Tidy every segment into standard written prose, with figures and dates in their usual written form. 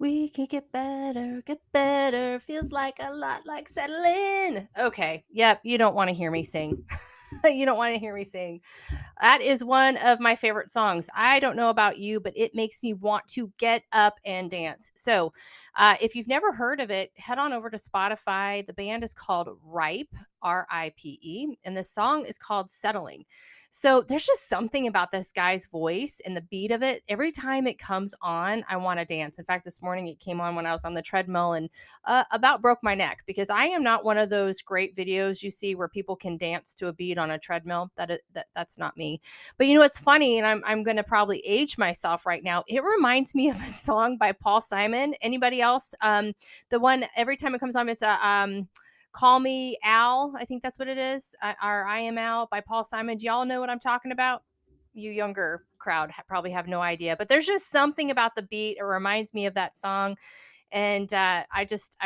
We can get better. Feels like a lot like settling. Okay. Yep. You don't want to hear me sing. You don't want to hear me sing. That is one of my favorite songs. I don't know about you, but it makes me want to get up and dance. So, if you've never heard of it, head on over to Spotify. The band is called Ripe, Ripe, and the song is called Settling. So, there's just something about this guy's voice and the beat of it. Every time it comes on, I want to dance. In fact, this morning it came on when I was on the treadmill and about broke my neck because I am not one of those great videos you see where people can dance to a beat on a treadmill. That's not me. But you know what's funny, and I'm going to probably age myself right now. It reminds me of a song by Paul Simon. Anybody else? The one every time it comes on, it's a Call Me Al. I think that's what it is. Or I Am Al by Paul Simon. Do y'all know what I'm talking about? You younger crowd probably have no idea, but there's just something about the beat. It reminds me of that song, and I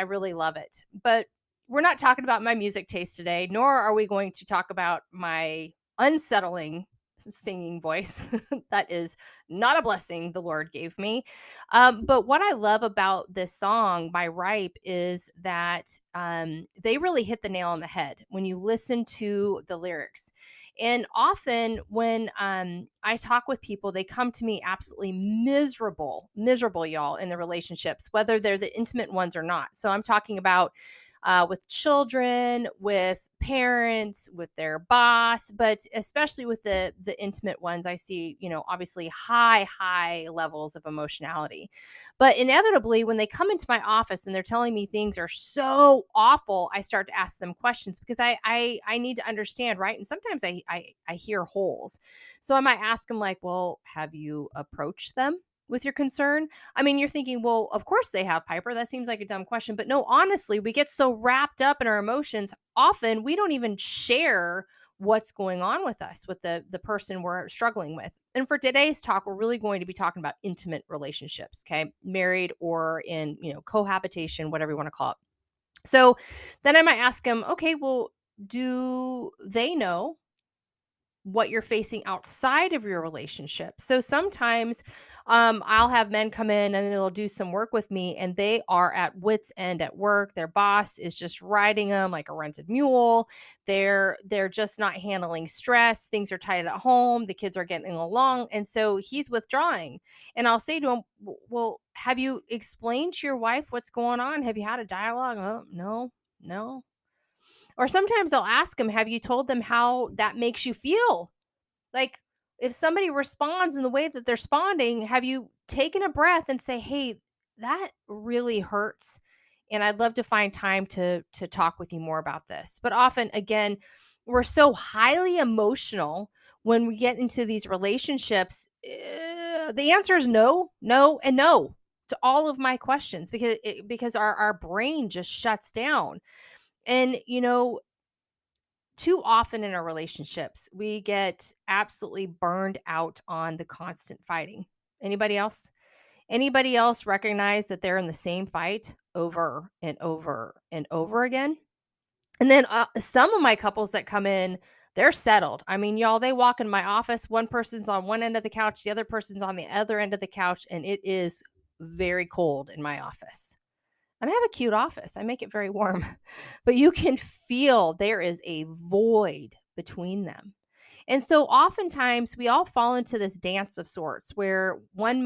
really love it. But we're not talking about my music taste today, nor are we going to talk about my unsettling singing voice. That is not a blessing the Lord gave me. But what I love about this song by Ripe is that they really hit the nail on the head when you listen to the lyrics. And often when I talk with people, they come to me absolutely miserable, y'all, in the relationships, whether they're the intimate ones or not. So I'm talking about with children, with parents, with their boss, but especially with the intimate ones, I see, obviously high levels of emotionality. But inevitably, when they come into my office and they're telling me things are so awful, I start to ask them questions because I need to understand, right? And sometimes I hear holes, so I might ask them like, "Well, have you approached them with your concern?" I mean, you're thinking, well, of course they have, Piper. That seems like a dumb question. But no, honestly, we get so wrapped up in our emotions. Often we don't even share what's going on with us, with the person we're struggling with. And for today's talk, we're really going to be talking about intimate relationships, okay? Married or in, cohabitation, whatever you want to call it. So then I might ask them, okay, well, do they know what you're facing outside of your relationship? So sometimes I'll have men come in and they'll do some work with me and they are at wits end at work. Their boss is just riding them like a rented mule. They're just not handling stress. Things are tight at home. The kids are getting along. And so he's withdrawing. And I'll say to him, well, have you explained to your wife what's going on? Have you had a dialogue? Oh, no. Or sometimes I'll ask them, have you told them how that makes you feel? Like, if somebody responds in the way that they're responding, have you taken a breath and say, "Hey, that really hurts, and I'd love to find time to talk with you more about this." But often, again, we're so highly emotional when we get into these relationships. The answer is no, no, and no to all of my questions because our brain just shuts down. And too often in our relationships, we get absolutely burned out on the constant fighting. Anybody else? Anybody else recognize that they're in the same fight over and over and over again? And then some of my couples that come in, they're settled. I mean, y'all, they walk in my office. One person's on one end of the couch, the other person's on the other end of the couch, and it is very cold in my office. And I have a cute office. I make it very warm. But you can feel there is a void between them. And so oftentimes we all fall into this dance of sorts where one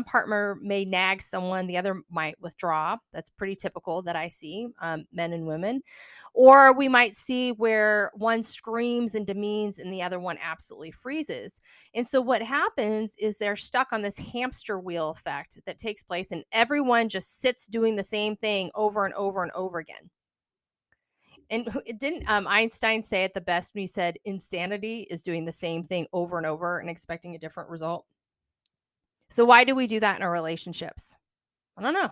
partner may nag someone, the other might withdraw. That's pretty typical that I see, men and women. Or we might see where one screams and demeans and the other one absolutely freezes. And so what happens is they're stuck on this hamster wheel effect that takes place, and everyone just sits doing the same thing over and over and over again. And it didn't Einstein say it the best when he said insanity is doing the same thing over and over and expecting a different result? So why do we do that in our relationships? I don't know.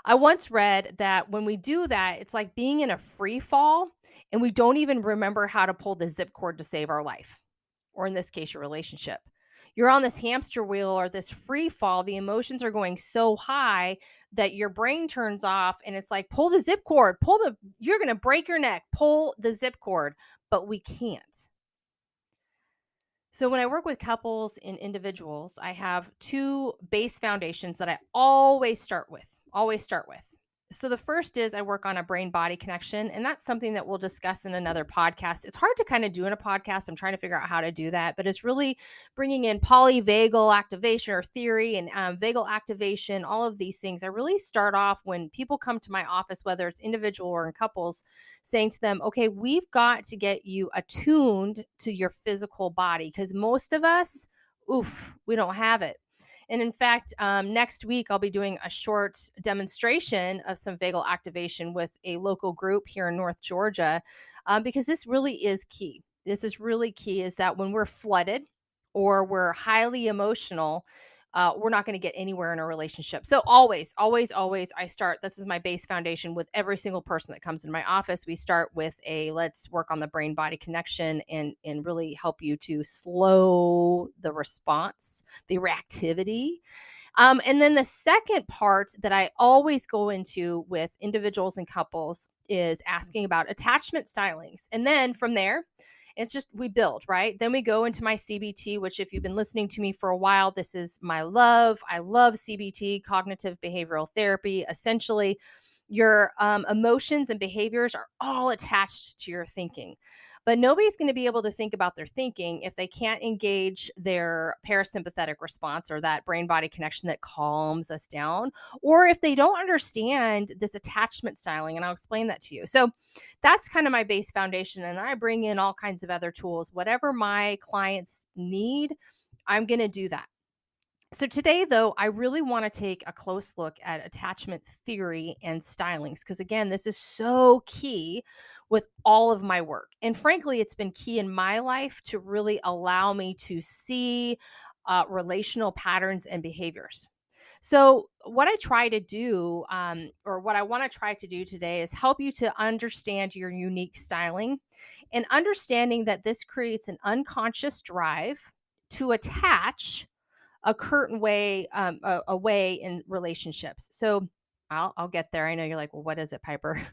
I once read that when we do that, it's like being in a free fall and we don't even remember how to pull the zip cord to save our life, or in this case, your relationship. You're on this hamster wheel or this free fall. The emotions are going so high that your brain turns off and it's like, pull the zip cord, you're going to break your neck, pull the zip cord, but we can't. So when I work with couples and individuals, I have two base foundations that I always start with. Always start with. So the first is I work on a brain body connection, and that's something that we'll discuss in another podcast. It's hard to kind of do in a podcast. I'm trying to figure out how to do that, but it's really bringing in polyvagal activation or theory and vagal activation, all of these things. I really start off when people come to my office, whether it's individual or in couples, saying to them, okay, we've got to get you attuned to your physical body because most of us, we don't have it. And in fact, next week, I'll be doing a short demonstration of some vagal activation with a local group here in North Georgia, because this really is key. This is really key is that when we're flooded or we're highly emotional, we're not going to get anywhere in a relationship. So always, always, always, I start, this is my base foundation with every single person that comes in my office. We start with let's work on the brain body connection and really help you to slow the response, the reactivity. And then the second part that I always go into with individuals and couples is asking about attachment stylings. And then from there, it's just we build, right? Then we go into my CBT, which if you've been listening to me for a while, this is my love. I love CBT, cognitive behavioral therapy. Essentially, your emotions and behaviors are all attached to your thinking. But nobody's going to be able to think about their thinking if they can't engage their parasympathetic response or that brain body connection that calms us down, or if they don't understand this attachment styling. And I'll explain that to you. So that's kind of my base foundation. And I bring in all kinds of other tools. Whatever my clients need, I'm going to do that. So today, though, I really want to take a close look at attachment theory and stylings because, again, this is so key with all of my work. And frankly, it's been key in my life to really allow me to see relational patterns and behaviors. So what I try to do, or what I want to try to do today is help you to understand your unique styling and understanding that this creates an unconscious drive to attach a curtain way, a way in relationships. So I'll get there. I know you're like, well, what is it, Piper?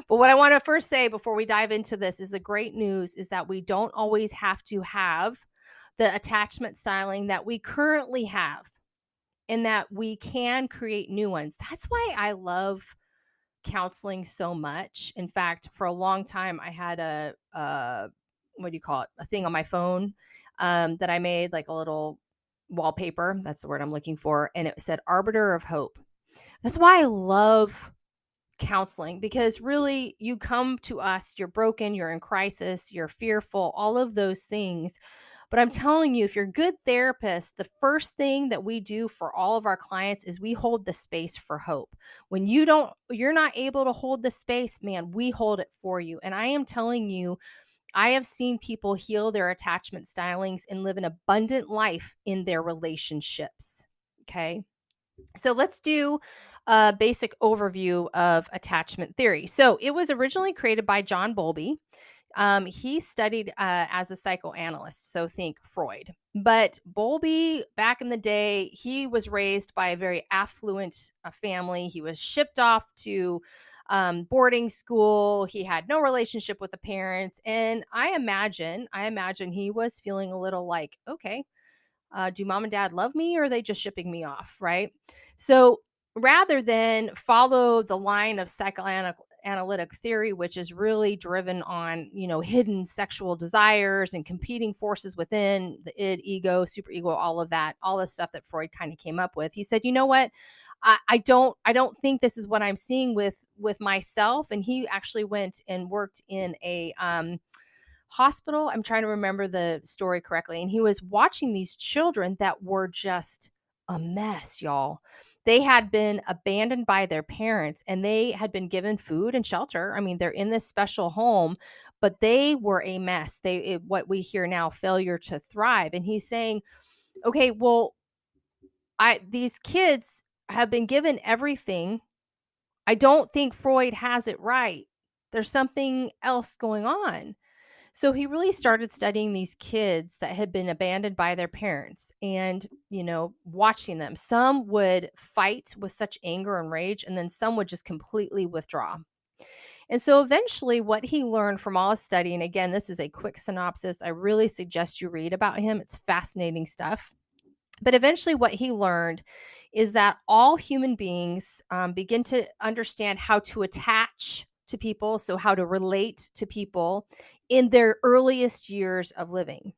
But what I want to first say before we dive into this is the great news is that we don't always have to have the attachment styling that we currently have and that we can create new ones. That's why I love counseling so much. In fact, for a long time, I had what do you call it? A thing on my phone that I made, like a little wallpaper. That's the word I'm looking for. And it said Arbiter of Hope. That's why I love counseling because really you come to us, you're broken, you're in crisis, you're fearful, all of those things. But I'm telling you, if you're a good therapist, the first thing that we do for all of our clients is we hold the space for hope. When you're not able to hold the space, man, we hold it for you. And I am telling you, I have seen people heal their attachment stylings and live an abundant life in their relationships. Okay. So let's do a basic overview of attachment theory. So it was originally created by John Bowlby. He studied as a psychoanalyst, so think Freud. But Bowlby, back in the day, he was raised by a very affluent family. He was shipped off to boarding school. He had no relationship with the parents, and I imagine he was feeling a little like, okay, do mom and dad love me, or are they just shipping me off, right? So rather than follow the line of psychoanalytic theory, which is really driven on, hidden sexual desires and competing forces within the id, ego, superego, all of that, all the stuff that Freud kind of came up with. He said, you know what? I don't think this is what I'm seeing with myself. And he actually went and worked in a hospital. I'm trying to remember the story correctly. And he was watching these children that were just a mess, y'all. They had been abandoned by their parents and they had been given food and shelter. I mean, they're in this special home, but they were a mess. What we hear now, failure to thrive. And he's saying, okay, well, these kids have been given everything. I don't think Freud has it right. There's something else going on. So he really started studying these kids that had been abandoned by their parents and, watching them. Some would fight with such anger and rage, and then some would just completely withdraw. And so eventually, what he learned from all his study, and again, this is a quick synopsis. I really suggest you read about him. It's fascinating stuff. But eventually, what he learned is that all human beings begin to understand how to attach to people, so how to relate to people in their earliest years of living.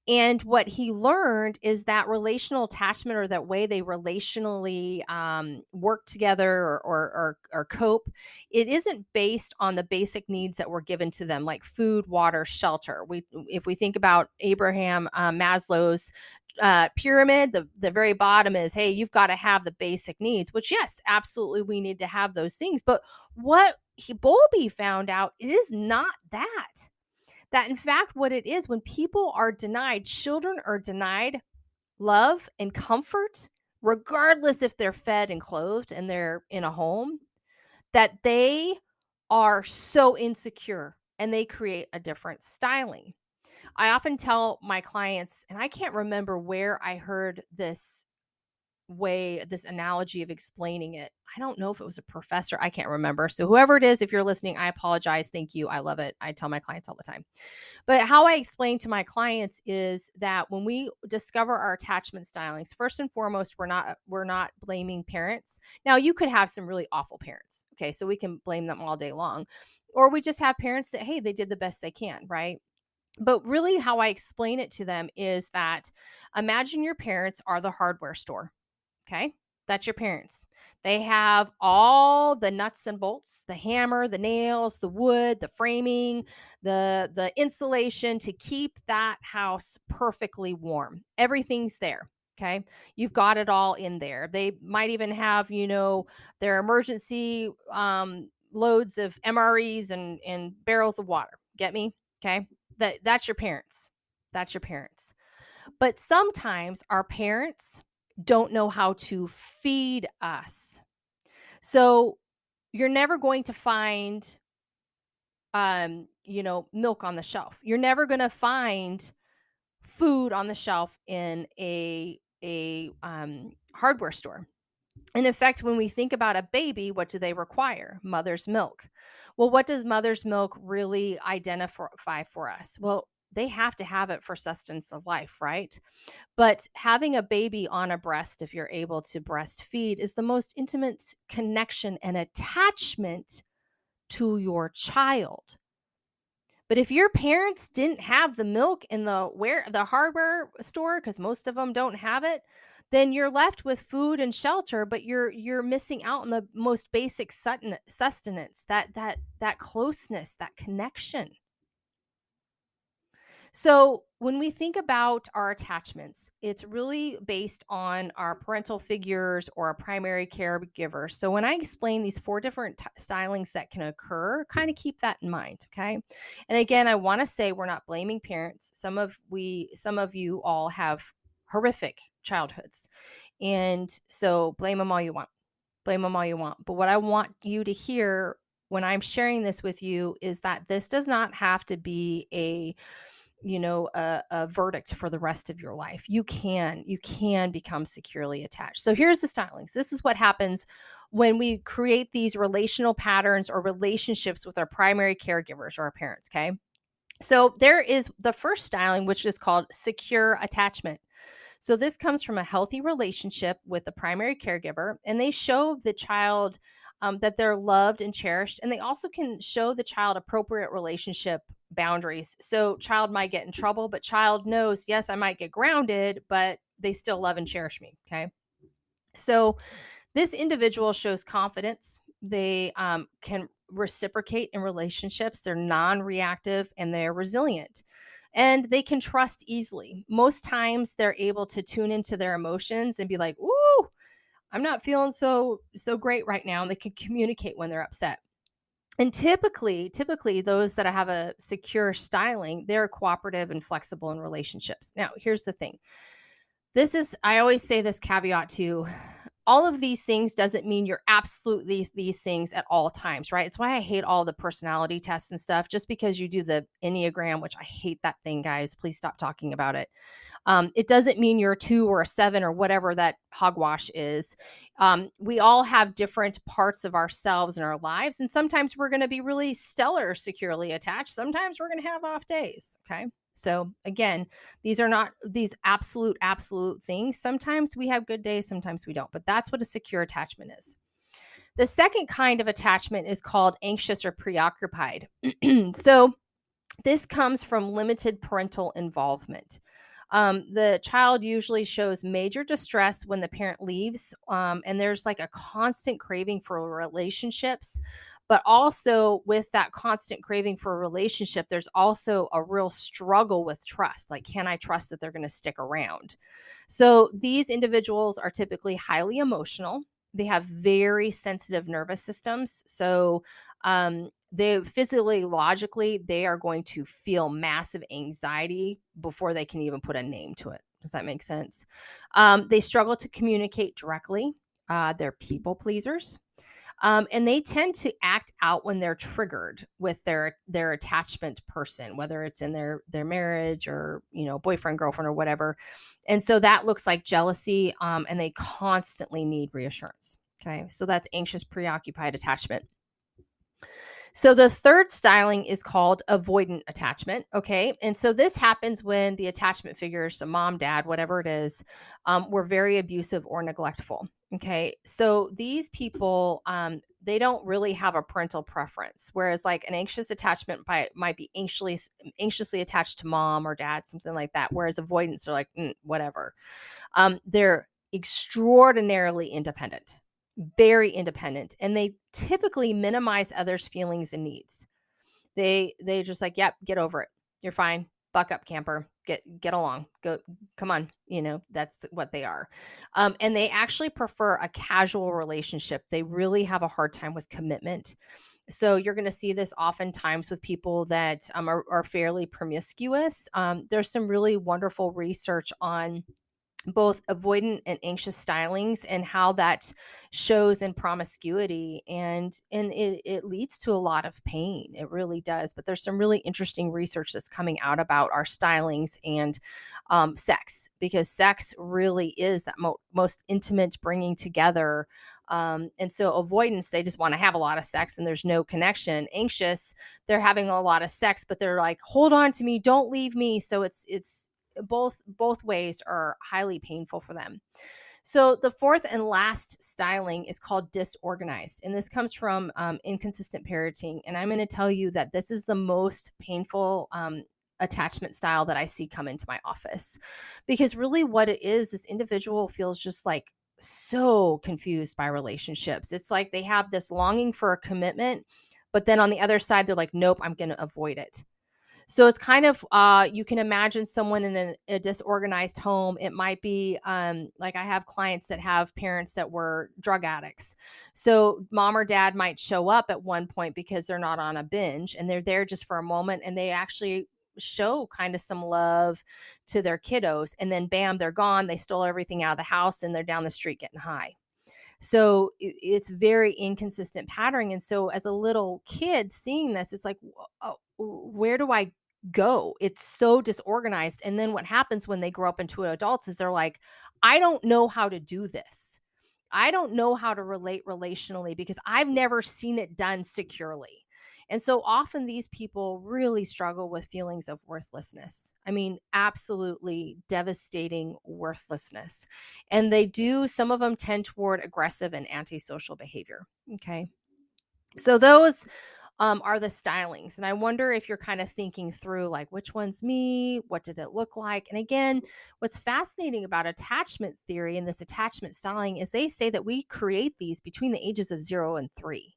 And what he learned is that relational attachment, or that way they relationally work together, or cope, it isn't based on the basic needs that were given to them, like food, water, shelter. If we think about Abraham Maslow's pyramid, the very bottom is, hey, you've got to have the basic needs, which, yes, absolutely, we need to have those things. But what Bowlby found out, it is not that. That in fact, what it is, when people are denied, children are denied love and comfort, regardless if they're fed and clothed and they're in a home, that they are so insecure and they create a different styling. I often tell my clients, and I can't remember where I heard this analogy of explaining it. I don't know if it was a professor. I can't remember. So whoever it is, if you're listening, I apologize. Thank you. I love it. I tell my clients all the time. But how I explain to my clients is that when we discover our attachment stylings, first and foremost, we're not blaming parents. Now, you could have some really awful parents. Okay. So we can blame them all day long. Or we just have parents that, hey, they did the best they can, right? But really, how I explain it to them is that imagine your parents are the hardware store. Okay. That's your parents. They have all the nuts and bolts, the hammer, the nails, the wood, the framing, the insulation to keep that house perfectly warm. Everything's there. Okay. You've got it all in there. They might even have, their emergency loads of MREs and barrels of water. Get me? Okay. That's your parents. That's your parents. But sometimes our parents don't know how to feed us. So you're never going to find, milk on the shelf. You're never going to find food on the shelf in a hardware store. And in fact, when we think about a baby, what do they require? Mother's milk. Well, what does mother's milk really identify for us? Well, they have to have it for sustenance of life, right? But having a baby on a breast, if you're able to breastfeed, is the most intimate connection and attachment to your child. But if your parents didn't have the milk in the hardware store, because most of them don't have it, then you're left with food and shelter, but you're missing out on the most basic sustenance, that closeness, that connection. So when we think about our attachments, it's really based on our parental figures or our primary caregivers. So when I explain these 4 different stylings that can occur, kind of keep that in mind, okay? And again, I want to say we're not blaming parents. Some of you all have horrific childhoods. And so blame them all you want. Blame them all you want. But what I want you to hear when I'm sharing this with you is that this does not have to be a verdict for the rest of your life. You can become securely attached. So here's the stylings. This is what happens when we create these relational patterns or relationships with our primary caregivers or our parents. Okay. So there is the first styling, which is called secure attachment. So this comes from a healthy relationship with the primary caregiver, and they show the child that they're loved and cherished. And they also can show the child appropriate relationship boundaries. So child might get in trouble, but child knows, yes, I might get grounded, but they still love and cherish me. Okay. So this individual shows confidence. They can reciprocate in relationships. They're non-reactive and they're resilient. And they can trust easily. Most times they're able to tune into their emotions and be like, ooh, I'm not feeling so great right now. And they can communicate when they're upset. And typically those that have a secure styling, they're cooperative and flexible in relationships. Now, here's the thing. I always say this caveat too. All of these things doesn't mean you're absolutely these things at all times, right? It's why I hate all the personality tests and stuff. Just because you do the Enneagram, which I hate that thing, guys, please stop talking about it. It doesn't mean you're a 2 or a 7 or whatever that hogwash is. We all have different parts of ourselves in our lives, and sometimes we're going to be really stellar securely attached. Sometimes we're going to have off days. Okay. So again, these are not these absolute things. Sometimes we have good days, sometimes we don't, but that's what a secure attachment is. The second kind of attachment is called anxious or preoccupied. So this comes from limited parental involvement. The child usually shows major distress when the parent leaves, and there's like a constant craving for relationships. But also, with that constant craving for a relationship, there's also a real struggle with trust. Like, can I trust that they're going to stick around? So, these individuals are typically highly emotional. They have very sensitive nervous systems. So, they physically, logically, they are going to feel massive anxiety before they can even put a name to it. Does that make sense? They struggle to communicate directly. They're people pleasers. And they tend to act out when they're triggered with their attachment person, whether it's in their marriage or, boyfriend, girlfriend, or whatever. And so that looks like jealousy, and they constantly need reassurance. Okay. So that's anxious, preoccupied attachment. So the third styling is called avoidant attachment. Okay. And so this happens when the attachment figures, so mom, dad, whatever it is, were very abusive or neglectful. Okay. So these people, they don't really have a parental preference, whereas like an anxious attachment might be anxiously attached to mom or dad, something like that. Whereas avoidance are like, whatever. They're extraordinarily independent, very independent, and they typically minimize others' feelings and needs. They just like, yep, get over it. You're fine. Buck up, camper. Get along. Go, come on. That's what they are. And they actually prefer a casual relationship. They really have a hard time with commitment. So you're going to see this oftentimes with people that are fairly promiscuous. There's some really wonderful research on both avoidant and anxious stylings and how that shows in promiscuity, and it leads to a lot of pain. It really does. But there's some really interesting research that's coming out about our stylings and sex, because sex really is that most intimate bringing together. And so avoidance, they just want to have a lot of sex and there's no connection. Anxious, they're having a lot of sex, but they're like, hold on to me, don't leave me. So it's both ways are highly painful for them. So the fourth and last styling is called disorganized, and this comes from inconsistent parenting. And I'm going to tell you that this is the most painful attachment style that I see come into my office, because really what it is, this individual feels just like so confused by relationships. It's like they have this longing for a commitment, but then on the other side, they're like, nope, I'm going to avoid it. So it's kind of, you can imagine someone in a disorganized home. It might be like I have clients that have parents that were drug addicts. So mom or dad might show up at one point because they're not on a binge and they're there just for a moment, and they actually show kind of some love to their kiddos. And then bam, they're gone. They stole everything out of the house and they're down the street getting high. So it's very inconsistent patterning. And so as a little kid seeing this, it's like, where do I go? It's so disorganized. And then what happens when they grow up into adults is they're like, I don't know how to do this. I don't know how to relate relationally because I've never seen it done securely. And so often these people really struggle with feelings of worthlessness. I mean, absolutely devastating worthlessness. And some of them tend toward aggressive and antisocial behavior. Okay. So those are the stylings. And I wonder if you're kind of thinking through like, which one's me? What did it look like? And again, what's fascinating about attachment theory and this attachment styling is they say that we create these between the ages of 0 and 3.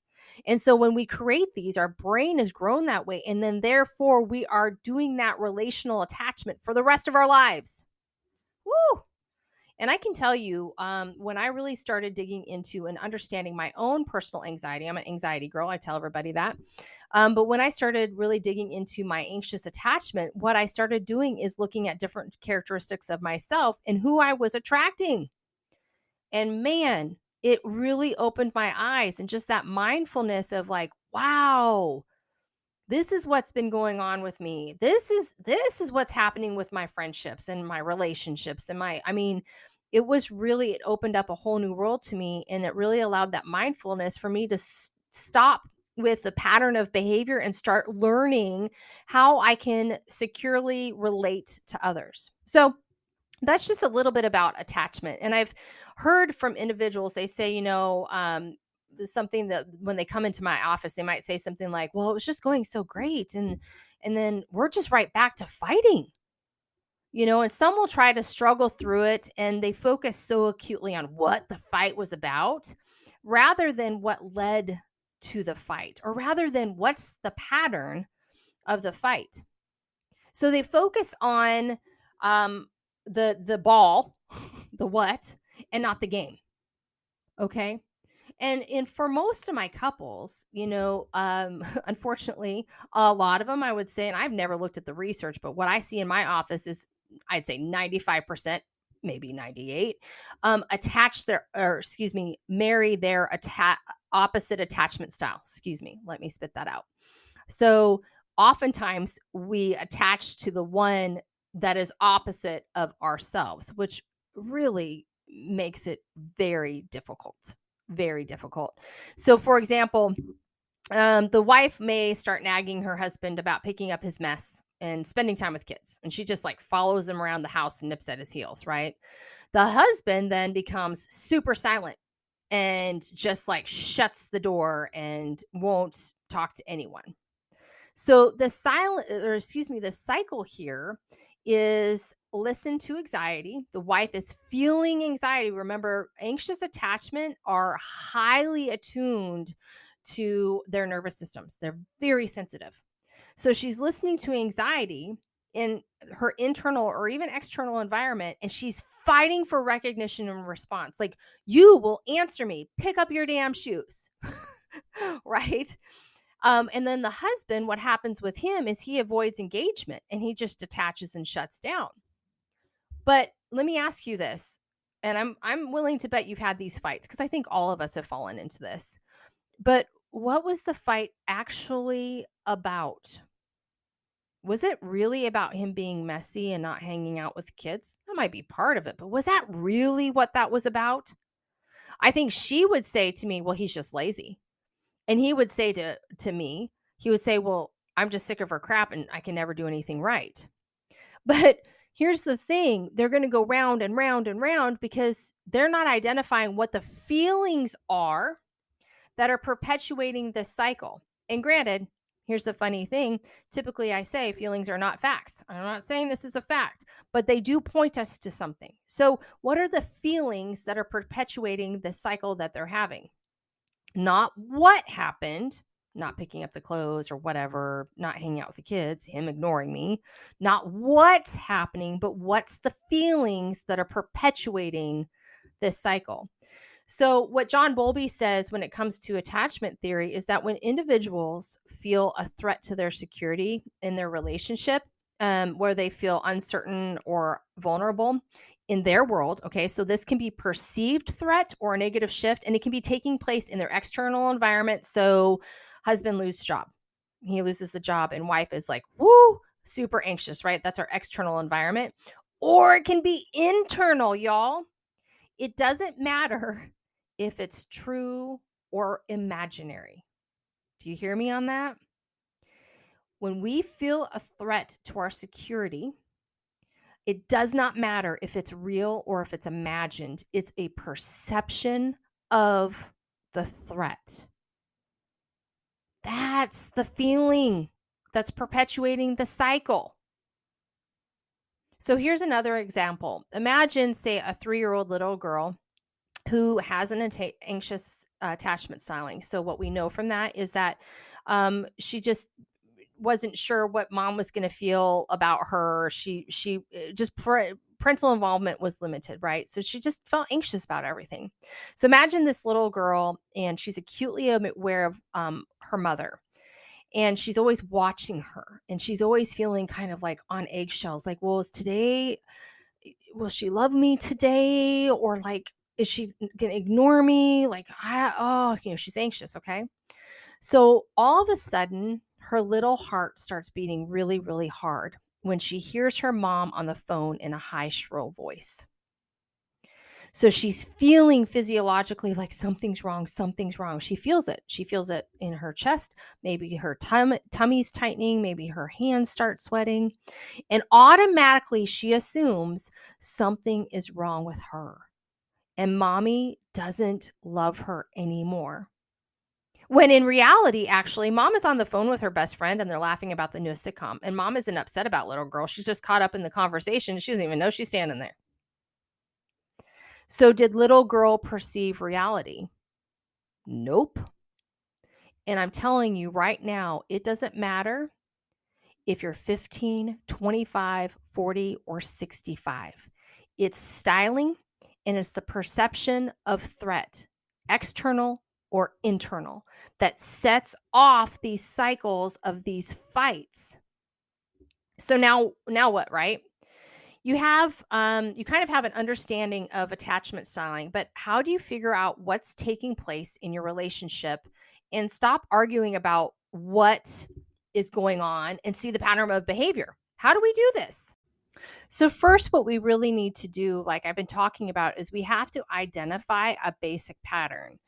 And so when we create these, our brain has grown that way. And then therefore we are doing that relational attachment for the rest of our lives. Woo! And I can tell you, when I really started digging into and understanding my own personal anxiety, I'm an anxiety girl. I tell everybody that. But when I started really digging into my anxious attachment, what I started doing is looking at different characteristics of myself and who I was attracting. And man, it really opened my eyes, and just that mindfulness of like, wow, This is what's been going on with me. This is what's happening with my friendships and my relationships and I mean, it opened up a whole new world to me, and it really allowed that mindfulness for me to stop with the pattern of behavior and start learning how I can securely relate to others. So that's just a little bit about attachment. And I've heard from individuals, they say, something that when they come into my office, they might say something like, well, it was just going so great. And then we're just right back to fighting, and some will try to struggle through it, and they focus so acutely on what the fight was about rather than what led to the fight, or rather than what's the pattern of the fight. So they focus on the ball, the what, and not the game. Okay. And for most of my couples, unfortunately, a lot of them, I would say, and I've never looked at the research, but what I see in my office is, I'd say 95%, maybe 98, marry their opposite attachment style. Excuse me. Let me spit that out. So oftentimes we attach to the one that is opposite of ourselves, which really makes it very difficult. Very difficult. So, for example, the wife may start nagging her husband about picking up his mess and spending time with kids. And she just like follows him around the house and nips at his heels, right? The husband then becomes super silent and just like shuts the door and won't talk to anyone. So the cycle here is listen to anxiety. The wife is feeling anxiety. Remember, anxious attachment are highly attuned to their nervous systems. They're very sensitive. So she's listening to anxiety in her internal or even external environment, and she's fighting for recognition and response. Like, you will answer me, pick up your damn shoes, right? And then the husband, what happens with him is he avoids engagement and he just detaches and shuts down. But let me ask you this, and I'm willing to bet you've had these fights because I think all of us have fallen into this. But what was the fight actually about? Was it really about him being messy and not hanging out with kids? That might be part of it, but was that really what that was about? I think she would say to me, well, he's just lazy. And he would say to me, he would say, well, I'm just sick of her crap and I can never do anything right. But here's the thing. They're going to go round and round and round because they're not identifying what the feelings are that are perpetuating this cycle. And granted, here's the funny thing. Typically, I say feelings are not facts. I'm not saying this is a fact, but they do point us to something. So what are the feelings that are perpetuating the cycle that they're having? Not what happened, not picking up the clothes or whatever, not hanging out with the kids, him ignoring me, not what's happening, but what's the feelings that are perpetuating this cycle. So what John Bowlby says when it comes to attachment theory is that when individuals feel a threat to their security in their relationship, where they feel uncertain or vulnerable in their world, okay, so this can be perceived threat or a negative shift, and it can be taking place in their external environment. So husband loses job. He loses the job and wife is like, woo, super anxious, right? That's our external environment. Or it can be internal, y'all. It doesn't matter if it's true or imaginary. Do you hear me on that? When we feel a threat to our security, it does not matter if it's real or if it's imagined. It's a perception of the threat. That's the feeling that's perpetuating the cycle. So here's another example. Imagine, say, a 3-year-old little girl who has an anxious attachment styling. So what we know from that is that she just wasn't sure what mom was going to feel about her. She just parental involvement was limited, right? So she just felt anxious about everything. So imagine this little girl, and she's acutely aware of her mother, and she's always watching her, and she's always feeling kind of like on eggshells, like, well, will she love me today? Or like, is she going to ignore me? Like, she's anxious. Okay. So all of a sudden, her little heart starts beating really, really hard when she hears her mom on the phone in a high, shrill voice. So she's feeling physiologically like something's wrong, something's wrong. She feels it. She feels it in her chest. Maybe her tummy's tightening. Maybe her hands start sweating. And automatically she assumes something is wrong with her. And mommy doesn't love her anymore. When in reality, actually, mom is on the phone with her best friend and they're laughing about the newest sitcom. And mom isn't upset about little girl. She's just caught up in the conversation. She doesn't even know she's standing there. So did little girl perceive reality? Nope. And I'm telling you right now, it doesn't matter if you're 15, 25, 40, or 65. It's styling and it's the perception of threat, external or internal, that sets off these cycles of these fights. So now what, right? You have you kind of have an understanding of attachment styling, but how do you figure out what's taking place in your relationship and stop arguing about what is going on and see the pattern of behavior? How do we do this? So first, what we really need to do, like I've been talking about, is we have to identify a basic pattern.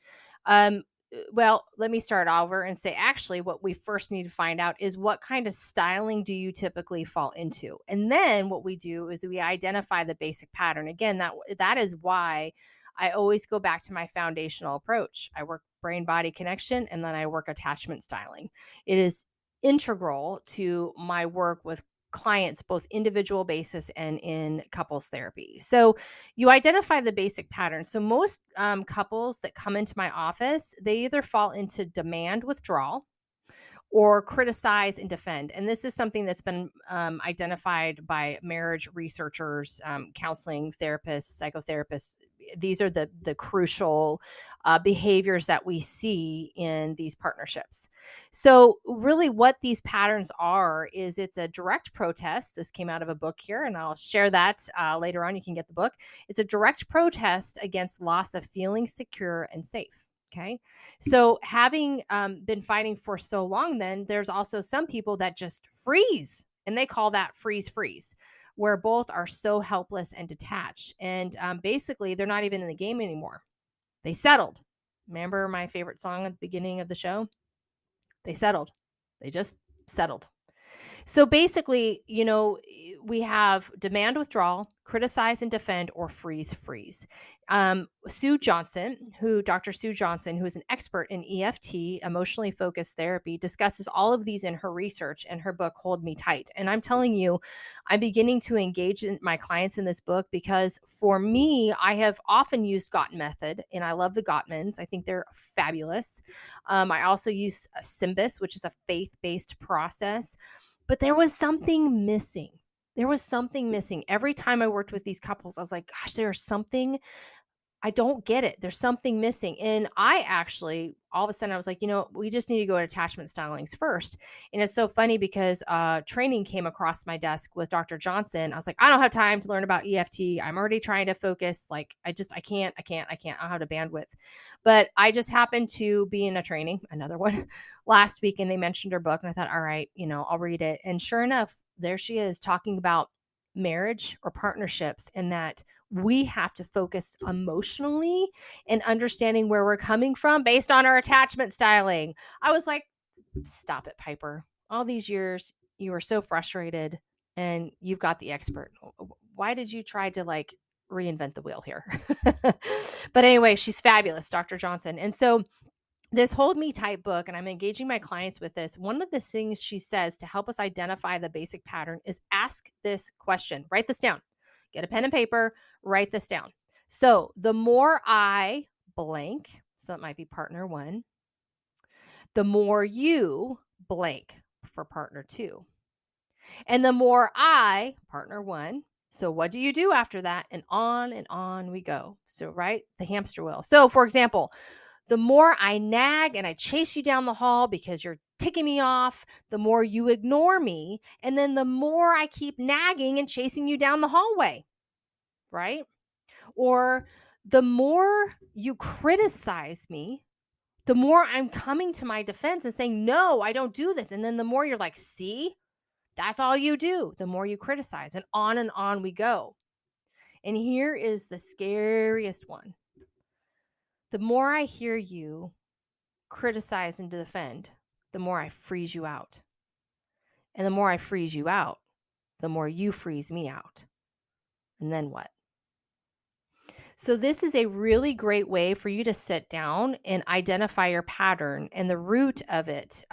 Well, let me start over and say, actually, what we first need to find out is what kind of styling do you typically fall into? And then what we do is we identify the basic pattern. Again, that is why I always go back to my foundational approach. I work brain body connection and then I work attachment styling. It is integral to my work with clients, both individual basis and in couples therapy. So you identify the basic pattern. So most couples that come into my office, they either fall into demand withdrawal or criticize and defend. And this is something that's been identified by marriage researchers, counseling therapists, psychotherapists. These are the crucial behaviors that we see in these partnerships. So really what these patterns are is it's a direct protest. This came out of a book here, and I'll share that later on. You can get the book. It's a direct protest against loss of feeling secure and safe. Okay. So having been fighting for so long, then there's also some people that just freeze, and they call that freeze, where both are so helpless and detached. And basically, they're not even in the game anymore. They settled. Remember my favorite song at the beginning of the show? They settled. They just settled. So basically, we have demand withdrawal, criticize and defend, or freeze. Dr. Sue Johnson, who is an expert in EFT, emotionally focused therapy, discusses all of these in her research and her book, Hold Me Tight. And I'm telling you, I'm beginning to engage in my clients in this book because for me, I have often used Gottman method, and I love the Gottmans. I think they're fabulous. I also use Symbis, which is a faith-based process. But there was something missing. Every time I worked with these couples, I was like, gosh, there's something, I don't get it. There's something missing. And I actually, all of a sudden I was like, we just need to go to attachment stylings first. And it's so funny because training came across my desk with Dr. Johnson. I was like, I don't have time to learn about EFT. I'm already trying to focus. Like, I can't, I don't have the bandwidth. But I just happened to be in a training, another one last week, and they mentioned her book. And I thought, all right, I'll read it. And sure enough, there she is talking about marriage or partnerships, and that we have to focus emotionally and understanding where we're coming from based on our attachment styling. I was like, stop it, Piper. All these years, you were so frustrated and you've got the expert. Why did you try to reinvent the wheel here? But anyway, she's fabulous, Dr. Johnson. And so this Hold Me Tight book, and I'm engaging my clients with this, one of the things she says to help us identify the basic pattern is ask this question. Write this down. Get a pen and paper, write this down. So the more I blank, so it might be partner one, the more you blank for partner two. And the more I, partner one, so what do you do after that? And on we go. So, right, the hamster wheel. So, for example, the more I nag and I chase you down the hall because you're ticking me off, the more you ignore me. And then the more I keep nagging and chasing you down the hallway, right? Or the more you criticize me, the more I'm coming to my defense and saying, no, I don't do this. And then the more you're like, see, that's all you do, the more you criticize, and on we go. And here is the scariest one. The more I hear you criticize and defend, the more I freeze you out. And the more I freeze you out, the more you freeze me out. And then what? So this is a really great way for you to sit down and identify your pattern and the root of it.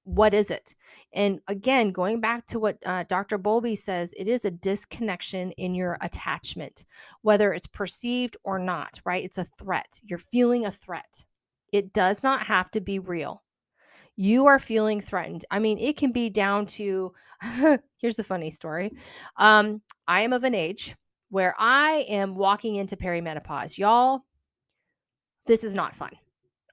What is it? And again, going back to what Dr. Bowlby says, it is a disconnection in your attachment, whether it's perceived or not, right? It's a threat. You're feeling a threat. It does not have to be real. You are feeling threatened. I mean, it can be down to, here's the funny story. I am of an age where I am walking into perimenopause. Y'all, this is not fun.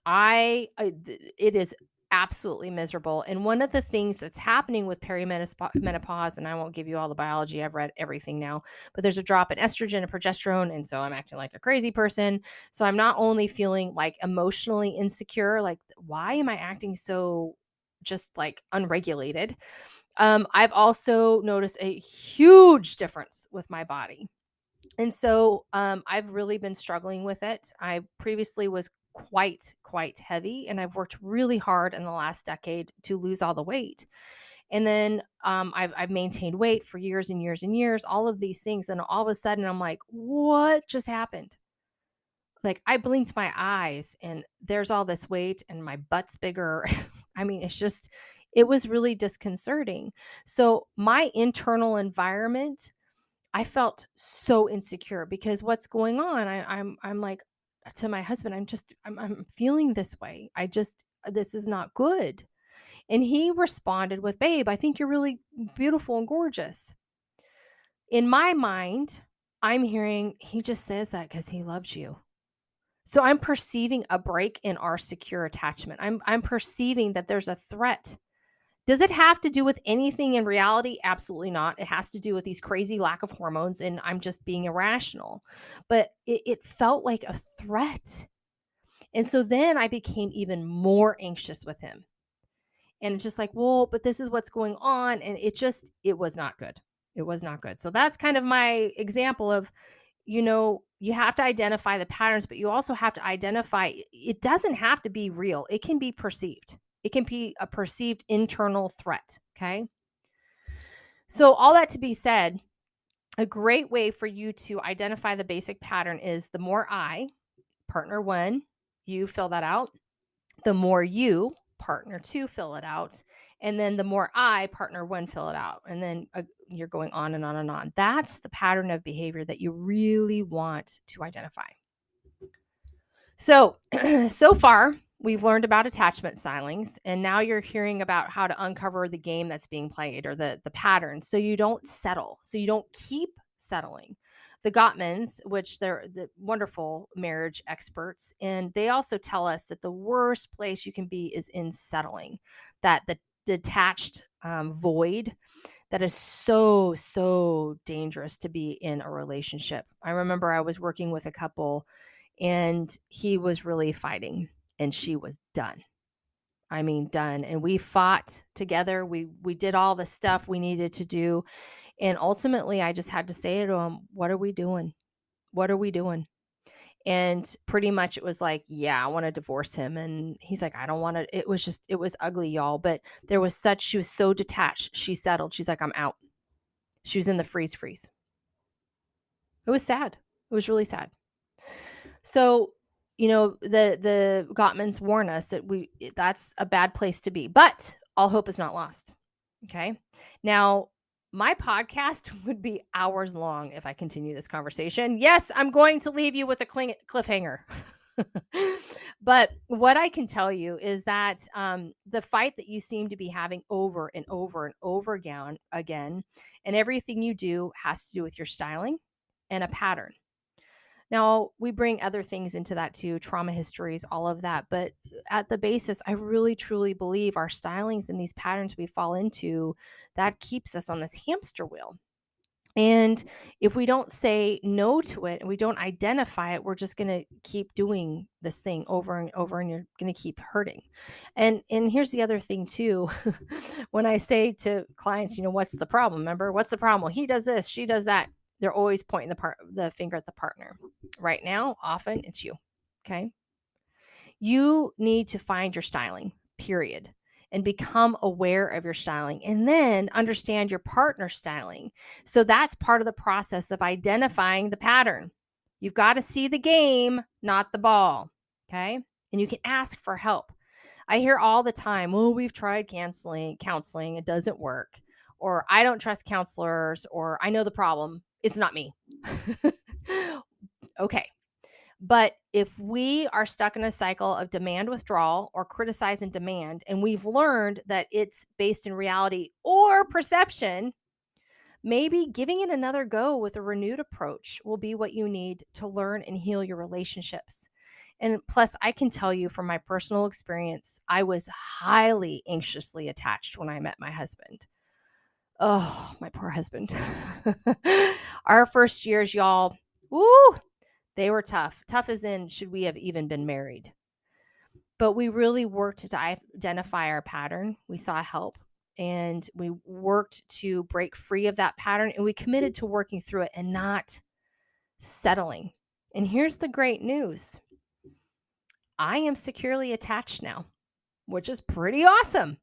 It is absolutely miserable. And one of the things that's happening with perimenopause, and I won't give you all the biology, I've read everything now, but there's a drop in estrogen and progesterone. And so I'm acting like a crazy person. So I'm not only feeling like emotionally insecure, like, why am I acting so just like unregulated? I've also noticed a huge difference with my body. And so I've really been struggling with it. I previously was quite heavy, and I've worked really hard in the last decade to lose all the weight. And then I've maintained weight for years and years and years, all of these things. And all of a sudden I'm like, what just happened? Like, I blinked my eyes and there's all this weight and my butt's bigger. I mean, it was really disconcerting. So my internal environment, I felt so insecure because what's going on? I'm like, to my husband, I'm feeling this way. This is not good. And he responded with, babe, I think you're really beautiful and gorgeous. In my mind, I'm hearing he just says that because he loves you. So I'm perceiving a break in our secure attachment. I'm perceiving that there's a threat. Does it have to do with anything in reality? Absolutely not. It has to do with these crazy lack of hormones, and I'm just being irrational. But it felt like a threat. And so then I became even more anxious with him. And it's just like, well, but this is what's going on. And it was not good. It was not good. So that's kind of my example of, you have to identify the patterns, but you also have to identify, it doesn't have to be real. It can be perceived. It can be a perceived internal threat. Okay. So all that to be said, a great way for you to identify the basic pattern is the more I, partner one, you fill that out. The more you, partner two, fill it out. And then the more I, partner one, fill it out. And then you're going on and on and on. That's the pattern of behavior that you really want to identify. So far, we've learned about attachment stylings, and now you're hearing about how to uncover the game that's being played, or the pattern, so you don't settle, so you don't keep settling. The Gottmans, which they're the wonderful marriage experts, and they also tell us that the worst place you can be is in settling, that the detached void that is so dangerous to be in a relationship. I remember I was working with a couple, and he was really fighting, and she was done. I mean, done. And we fought together. We did all the stuff we needed to do. And ultimately, I just had to say to him, what are we doing? What are we doing? And pretty much it was like, yeah, I want to divorce him. And he's like, I don't want to. It was ugly, y'all. But she was so detached. She settled. She's like, I'm out. She was in the freeze. It was sad. It was really sad. So, the Gottmans warn us that that's a bad place to be, but all hope is not lost. Okay. Now, my podcast would be hours long if I continue this conversation. Yes, I'm going to leave you with a cliffhanger. But what I can tell you is that the fight that you seem to be having over and over and over again, and everything you do has to do with your styling and a pattern. Now, we bring other things into that too, trauma histories, all of that. But at the basis, I really, truly believe our stylings and these patterns we fall into, that keeps us on this hamster wheel. And if we don't say no to it and we don't identify it, we're just going to keep doing this thing over and over, and you're going to keep hurting. And here's the other thing too. When I say to clients, what's the problem? Remember, what's the problem? Well, he does this, she does that. They're always pointing the finger at the partner. Right now, often it's you. Okay. You need to find your styling, period, and become aware of your styling, and then understand your partner's styling. So that's part of the process of identifying the pattern. You've got to see the game, not the ball. Okay. And you can ask for help. I hear all the time, well, we've tried counseling, it doesn't work. Or I don't trust counselors, or I know the problem, it's not me. Okay. But if we are stuck in a cycle of demand withdrawal or criticize and demand, and we've learned that it's based in reality or perception, maybe giving it another go with a renewed approach will be what you need to learn and heal your relationships. And plus, I can tell you from my personal experience, I was highly anxiously attached when I met my husband. Oh, my poor husband. Our first years, y'all, woo, they were tough. Tough as in, should we have even been married? But we really worked to identify our pattern. We saw help, and we worked to break free of that pattern, and we committed to working through it and not settling. And here's the great news. I am securely attached now, which is pretty awesome.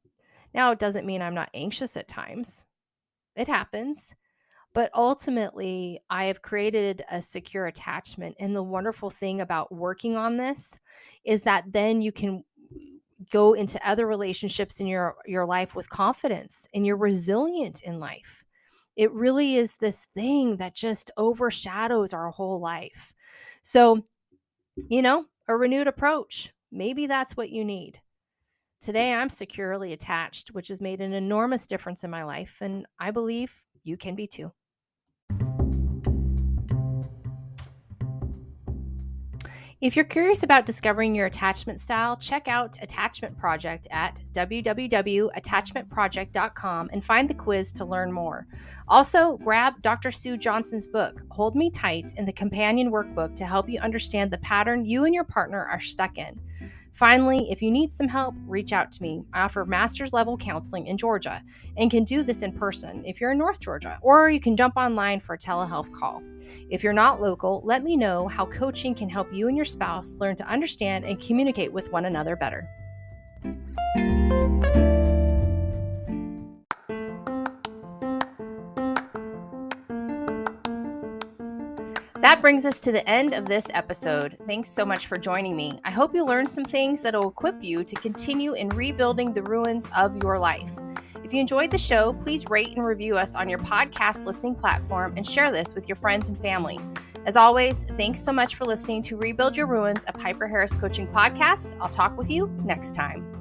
Now, it doesn't mean I'm not anxious at times. It happens. But ultimately, I have created a secure attachment. And the wonderful thing about working on this is that then you can go into other relationships in your life with confidence, and you're resilient in life. It really is this thing that just overshadows our whole life. So, a renewed approach, maybe that's what you need. Today, I'm securely attached, which has made an enormous difference in my life. And I believe you can be too. If you're curious about discovering your attachment style, check out Attachment Project at www.attachmentproject.com and find the quiz to learn more. Also, grab Dr. Sue Johnson's book, Hold Me Tight, and the companion workbook to help you understand the pattern you and your partner are stuck in. Finally, if you need some help, reach out to me. I offer master's level counseling in Georgia and can do this in person if you're in North Georgia, or you can jump online for a telehealth call. If you're not local, let me know how coaching can help you and your spouse learn to understand and communicate with one another better. That brings us to the end of this episode. Thanks so much for joining me. I hope you learned some things that will equip you to continue in rebuilding the ruins of your life. If you enjoyed the show, please rate and review us on your podcast listening platform and share this with your friends and family. As always, thanks so much for listening to Rebuild Your Ruins, a Piper Harris coaching podcast. I'll talk with you next time.